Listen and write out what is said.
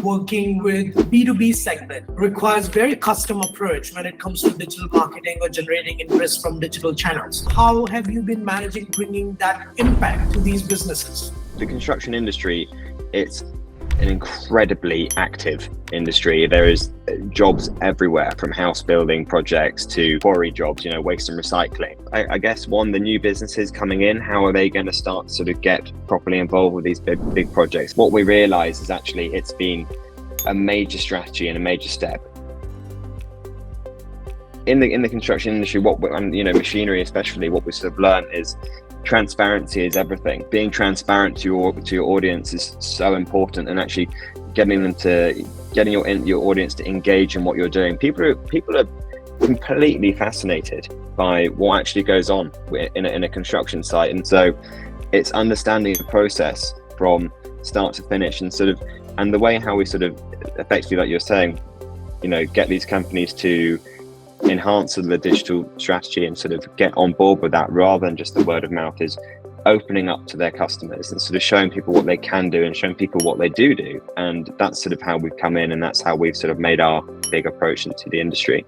working with B2B segment requires very custom approach when it comes to digital marketing or generating interest from digital channels. How have you been managing bringing that impact to these businesses? The construction industry, it's an incredibly active industry. There is jobs everywhere, from house building projects to quarry jobs, waste and recycling. I guess the new businesses coming in, how are they going to start to sort of get properly involved with these big projects? What we realize is actually it's been a major strategy and a major step. In the construction industry, machinery especially, what we sort of learned is transparency is everything. Being transparent to your audience is so important, and actually getting your audience to engage in what you're doing. People are completely fascinated by what actually goes on in a construction site, and so it's understanding the process from start to finish, and the way how we sort of effectively, like you're saying, get these companies to enhance the digital strategy and sort of get on board with that rather than just the word of mouth, is opening up to their customers and sort of showing people what they can do and showing people what they do. And that's sort of how we've come in, and that's how we've sort of made our big approach into the industry.